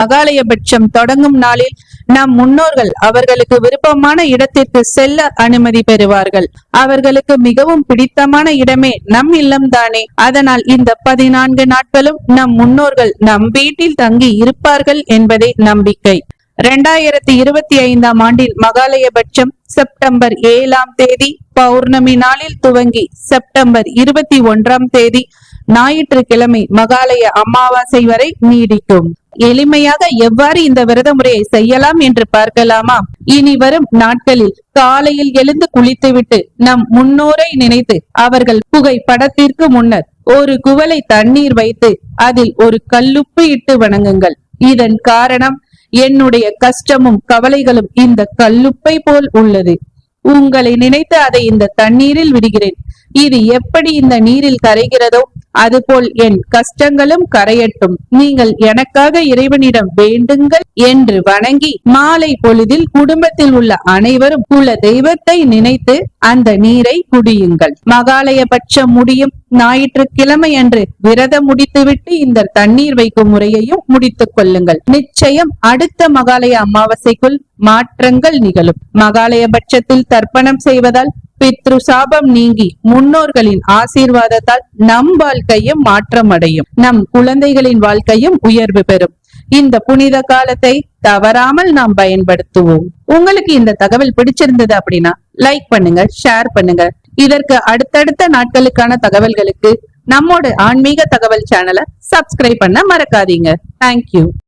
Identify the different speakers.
Speaker 1: மகாலயபட்சம் தொடங்கும் நாளில் நம் முன்னோர்கள் அவர்களுக்கு விருப்பமான இடத்திற்கு செல்ல அனுமதி பெறுவார்கள். அவர்களுக்கு மிகவும் பிடித்தமான இடமே நம் இல்லம்தானே. அதனால் இந்த 14 நாட்களும் நம் முன்னோர்கள் நம் வீட்டில் தங்கி இருப்பார்கள் என்பதே நம்பிக்கை. 2025ஆம் ஆண்டில் மகாலயபட்சம் செப்டம்பர் 7ஆம் தேதி பௌர்ணமி நாளில் துவங்கி செப்டம்பர் 21ஆம் தேதி ஞாயிற்றுக்கிழமை மகாலய அமாவாசை வரை நீடிக்கும். எளிமையாக எவ்வாறு இந்த விரத முறையை செய்யலாம் என்று பார்க்கலாமா? இனி வரும் நாட்களில் காலையில் எழுந்து குளித்துவிட்டு நம் முன்னோரை நினைத்து அவர்கள் புகை படத்திற்கு முன்னர் ஒரு குவளை தண்ணீர் வைத்து அதில் ஒரு கல்லுப்பு இட்டு வணங்குங்கள். இதன் காரணம், என்னுடைய கஷ்டமும் கவலைகளும் இந்த கல்லுப்பை போல் உள்ளது. உங்களை நினைத்து அதை இந்த தண்ணீரில் விடுகிறேன். இது எப்படி இந்த நீரில் கரைகிறதோ அதுபோல் என் கஷ்டங்களும் கரையட்டும். நீங்கள் எனக்காக இறைவனிடம் வேண்டுங்கள் என்று வணங்கி மாலை பொழுதில் குடும்பத்தில் உள்ள அனைவரும் குல தெய்வத்தை நினைத்து அந்த நீரை குடியுங்கள். மகாலயபட்சம் முடியும் ஞாயிற்றுக்கிழமை அன்று விரதம் முடித்துவிட்டு இந்த தண்ணீர் வைக்கும் முறையையும் முடித்துக் கொள்ளுங்கள். நிச்சயம் அடுத்த மகாலய அமாவாசைக்குள் மாற்றங்கள் நிகழும். மகாலயபட்சத்தில் தர்ப்பணம் செய்வதால் பித்ரு சாபம் நீங்கி முன்னோர்களின் ஆசீர்வாதத்தால் நம் வாழ்க்கையும் மாற்றம் அடையும். நம் குழந்தைகளின் வாழ்க்கையும் உயர்வு பெறும். இந்த புனித காலத்தை தவறாமல் நாம் பயன்படுத்துவோம். உங்களுக்கு இந்த தகவல் பிடிச்சிருந்தது அப்படின்னா லைக் பண்ணுங்க, ஷேர் பண்ணுங்க. இதற்கு அடுத்தடுத்த நாட்களுக்கான தகவல்களுக்கு நம்மோட ஆன்மீக தகவல் சேனலை சப்ஸ்கிரைப் பண்ண மறக்காதீங்க. தேங்க்யூ.